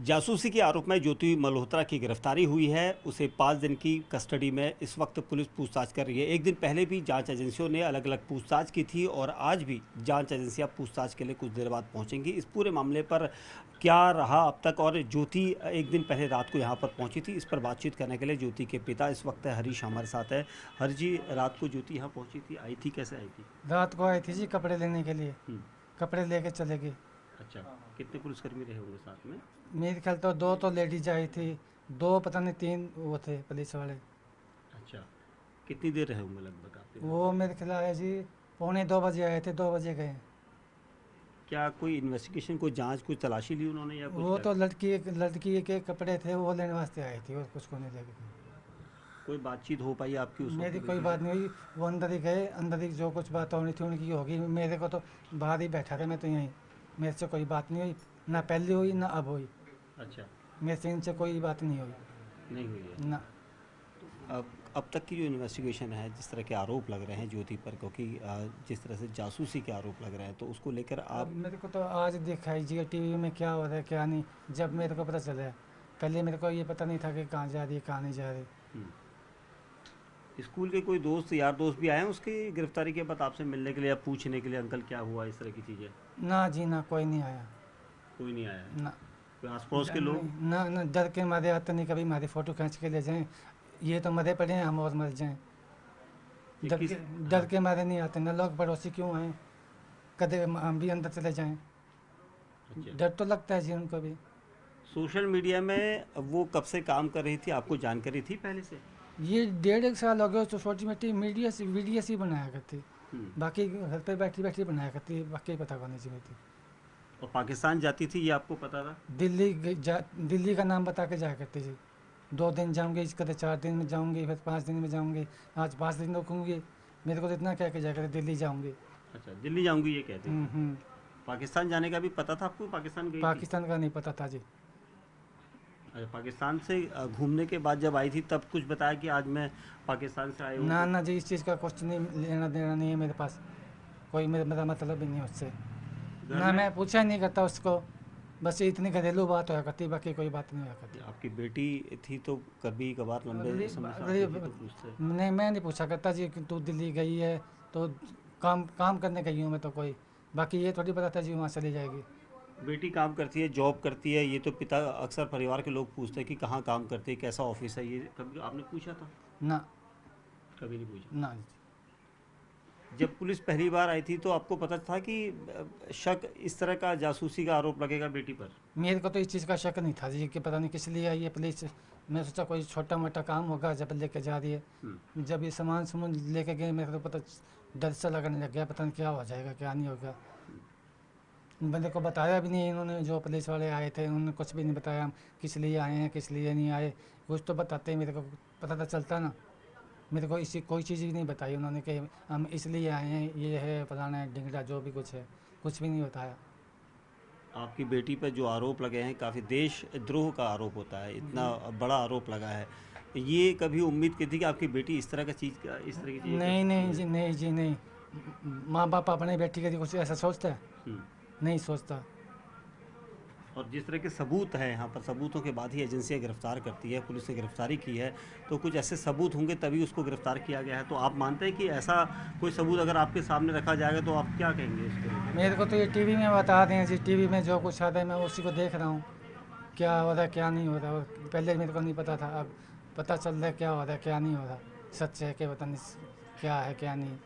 जासूसी के आरोप में ज्योति मल्होत्रा की गिरफ्तारी हुई है। उसे 5 दिन की कस्टडी में इस वक्त पुलिस पूछताछ कर रही है। एक दिन पहले भी जांच एजेंसियों ने अलग अलग पूछताछ की थी और आज भी जांच एजेंसियां पूछताछ के लिए कुछ देर बाद पहुंचेंगी। इस पूरे मामले पर क्या रहा अब तक, और ज्योति एक दिन पहले रात को यहाँ पर पहुंची थी, इस पर बातचीत करने के लिए ज्योति के पिता इस वक्त हरीश हमारे साथ है। हर जी, रात को ज्योति यहाँ पहुँची थी, आई थी, कैसे आई थी? रात को आई थी जी कपड़े लेने के लिए। हम्म, कपड़े लेके चले गए। अच्छा। कितने पुलिसकर्मी रहे होंगे साथ में? मेरे ख्याल तो 2 तो लेडीज आई थी, 2 पता नहीं 3 वो थे पुलिस वाले। अच्छा, कितनी देर रहे होंगे लगभग आपके घर? वो मेरे ख्याल है जी 1:45 आए थे, 2 बजे गए। क्या कोई इन्वेस्टिगेशन, कोई जांच, कोई तलाशी ली उन्होंने या कुछ वो क्या? तो लड़की के कपड़े थे वो लेने वास्ते आई थी और कुछ को नहीं लेके गई। कोई बातचीत हो पाई आपकी उस वक्त मेरी कोई बेटी बात से? नहीं हुई। वो अंदर ही गए, अंदर ही जो कुछ बात होनी थी उनकी होगी। मेरे को तो बाहर ही बैठा था, मैं तो यहीं। मेरे से कोई बात नहीं हुई, ना पहले हुई ना अब हुई। अच्छा, मेरे से इनसे कोई बात नहीं हुई नहीं हुई है। ना। अब तक की जो इन्वेस्टिगेशन है, जिस तरह के आरोप लग रहे हैं ज्योति पर, क्योंकि जिस तरह से जासूसी के आरोप लग रहे हैं, तो उसको लेकर अब आप? मेरे को तो आज दिखाई जी टीवी में क्या हो रहा है क्या नहीं, जब मेरे को पता चला है। पहले मेरे को ये पता नहीं था कि कहाँ जा रही है कहाँ नहीं जा रही। हम्म, स्कूल के कोई दोस्त, यार दोस्त भी आए हैं उसकी गिरफ्तारी के बाद आपसे मिलने के लिए या पूछने के लिए, अंकल क्या हुआ, इस तरह की चीज़ें? ना जी ना, कोई नहीं आया। कोई नहीं आया है? ना कोई आस पड़ोस के लोग? नहीं, ना ना, डर के मारे आते नहीं कभी हमारी फ़ोटो खींच के ले जाएं। ये तो मरे पड़े हैं, हम और मर जाएं। ये डर के किस? डर हाँ। के मारे नहीं आते ना, लोग पड़ोसी क्यों आए, कदे हम भी अंदर चले जाएं। अच्छा, डर तो लगता है जी उनको भी। सोशल मीडिया में वो कब से काम कर रही थी, आपको जानकारी थी पहले से? ये 1.5 साल हो गए तो छोटी मोटी मीडिया से बनाया करती। हम्म, बाकी घर पे बैठी बैठी बनाया करती, बाकी पता करनी चाहिए थी। और पाकिस्तान जाती थी, ये आपको पता था? दिल्ली का नाम बता के जाया करती थी। 2 दिन जाऊंगी, कदे 4 दिन में जाऊंगी, फिर 5 दिन में जाऊंगी। आज 5 दिन रुकूंगी। मेरे को तो इतना क्या जाया करते, दिल्ली जाऊंगी। अच्छा, दिल्ली जाऊंगी ये कहती थी। हम्म। पाकिस्तान जाने का भी पता था आपको? पाकिस्तान गई थी? पाकिस्तान का नहीं पता था जी। अच्छा, पाकिस्तान से घूमने के बाद जब आई थी तब कुछ बताया कि आज मैं पाकिस्तान से आया हूँ ना तो? ना जी, इस चीज़ का कुछ नहीं लेना देना नहीं है मेरे पास। कोई मेरा मतलब ही नहीं है उससे। घर ना में मैं पूछा ही नहीं करता उसको। बस ये इतनी घरेलू बात होया करती, बाकी कोई बात नहीं होया करती। आपकी बेटी थी तो कभी कभार लंबे अगली समय से अगली आती थी तो पूछते? नहीं, मैं नहीं पूछा करता जी कि तू दिल्ली गई है तो काम काम करने गई हूँ मैं तो कोई। बाकी ये थोड़ी पता था जी वहाँ चली जाएगी। बेटी काम करती है, जॉब करती है, ये तो पिता अक्सर परिवार के लोग पूछते हैं कि कहाँ काम करती है, कैसा ऑफिस है, ये कभी आपने पूछा था? ना कभी नहीं पूछा। ना जी। जब पुलिस पहली बार आई थी तो आपको पता था कि शक, इस तरह का जासूसी का आरोप लगेगा बेटी पर? मेरे को तो इस चीज़ का शक नहीं था जी कि पता नहीं किस लिए आई है पुलिस। मैं सोचा कोई छोटा मोटा काम होगा जब लेके जा रही हम्म, है। जब ये सामान लेके गए मेरे को पता, डर सा लगने लग गया, पता नहीं क्या हो जाएगा क्या नहीं होगा। मैंने को बताया भी नहीं इन्होंने, जो पुलिस वाले आए थे उन्होंने कुछ भी नहीं बताया किस लिए आए हैं किस लिए नहीं आए। कुछ तो बताते मेरे को पता तो चलता ना। मेरे को इसी कोई चीज़ भी नहीं बताई उन्होंने कि हम इसलिए आए हैं, ये है फलाना है ढिंगरा जो भी कुछ है, कुछ भी नहीं बताया। आपकी बेटी पर जो आरोप लगे हैं काफ़ी देशद्रोह का आरोप होता है, इतना बड़ा आरोप लगा है। ये कभी उम्मीद की थी कि आपकी बेटी इस तरह का चीज़ का, इस तरह की चीज़ें कर नहीं सकती नहीं है? जी, नहीं जी नहीं। माँ बाप अपने बेटी के लिए कुछ ऐसा सोचता है? हम्म, नहीं सोचता। और जिस तरह के सबूत हैं यहाँ पर, सबूतों के बाद ही एजेंसियाँ गिरफ्तार करती है, पुलिस ने गिरफ्तारी की है, तो कुछ ऐसे सबूत होंगे तभी उसको गिरफ्तार किया गया है। तो आप मानते हैं कि ऐसा कोई सबूत अगर आपके सामने रखा जाएगा तो आप क्या कहेंगे इसको लेकर? मेरे को तो ये टीवी में बता दें जी, टीवी में जो कुछ आता है मैं उसी को देख रहा हूँ। क्या हो रहा है क्या नहीं हो रहा, और पहले मेरे को नहीं पता था, अब पता चल रहा है क्या हो रहा है क्या नहीं हो रहा। सच है कि पता नहीं क्या है क्या नहीं।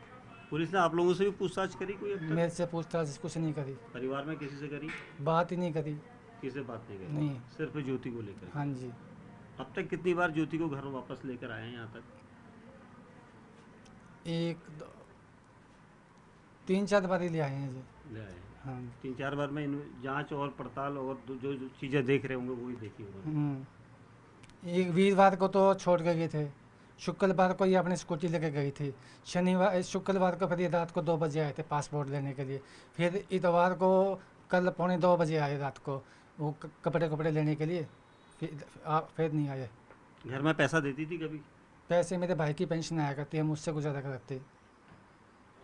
पुलिस ने आप लोगों से भी पूछताछ करी कोई अब तक? मेरे से पूछताछ कुछ नहीं करी। परिवार में किसी से करी? बात ही नहीं करी। किसी से बात नहीं करी? नहीं। सिर्फ ज्योति को लेकर हाँ के? जी। अब तक कितनी बार ज्योति को घर वापस लेकर आए हैं यहाँ तक? एक दो 3-4 बार ही ले आए हैं जी। ले आए हैं। हाँ। 3-4 बार में इन जांच और पड़ताल और जो चीज़ें देख रहे होंगे वही देखी होंगे। एक वीरवार को तो छोड़ के गए थे। शुक्रवार को ये अपनी स्कूटी लेके गई थी। शुक्रवार को फिर ये रात को 2 बजे आए थे पासपोर्ट लेने के लिए। फिर इतवार को कल 1:45 बजे आए रात को, वो कपड़े कपड़े लेने के लिए। फिर नहीं आए। घर में पैसा देती थी कभी? पैसे मेरे भाई की पेंशन आया करती है, मुझसे गुजारा करते।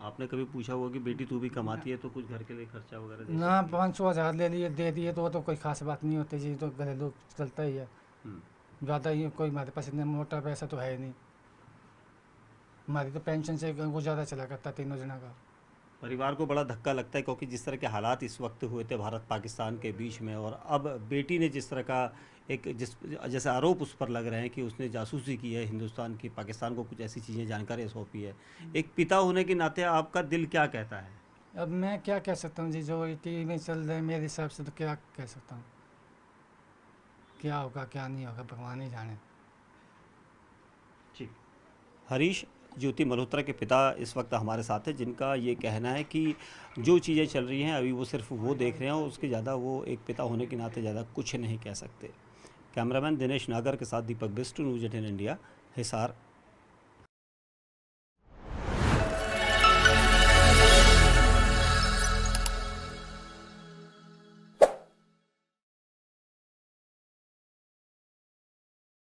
आपने कभी पूछा होगा कि बेटी तू भी कमाती है तो कुछ घर के लिए खर्चा वगैरह दे ना सकती है? 500 हज़ार ले लिए दे दिए तो वो तो कोई खास बात नहीं होती जी, तो घरेलू चलता ही है। हम्म, ज़्यादा ही कोई हमारे पास इतना मोटा पैसा तो है ही नहीं। हमारी तो पेंशन से गुजारा चला करता तीनों जना का। परिवार को बड़ा धक्का लगता है क्योंकि जिस तरह के हालात इस वक्त हुए थे भारत पाकिस्तान के बीच में, और अब बेटी ने जिस तरह का एक जैसे आरोप उस पर लग रहे हैं कि उसने जासूसी की है हिंदुस्तान की, पाकिस्तान को कुछ ऐसी चीज़ें जानकारी सौंपी है, एक पिता होने के नाते आपका दिल क्या कहता है? अब मैं क्या कह सकता हूँ जी, जो टीवी में चल रहा है मेरे हिसाब से तो क्या कह सकता हूँ, क्या होगा क्या नहीं होगा भगवान ही जाने। ठीक। हरीश ज्योति मल्होत्रा के पिता इस वक्त हमारे साथ हैं, जिनका ये कहना है कि जो चीज़ें चल रही हैं अभी वो सिर्फ वो देख रहे हैं और उसके ज़्यादा वो एक पिता होने के नाते ज़्यादा कुछ नहीं कह सकते। कैमरामैन दिनेश नागर के साथ दीपक बिस्ट, न्यूज़ 18 इंडिया, हिसार।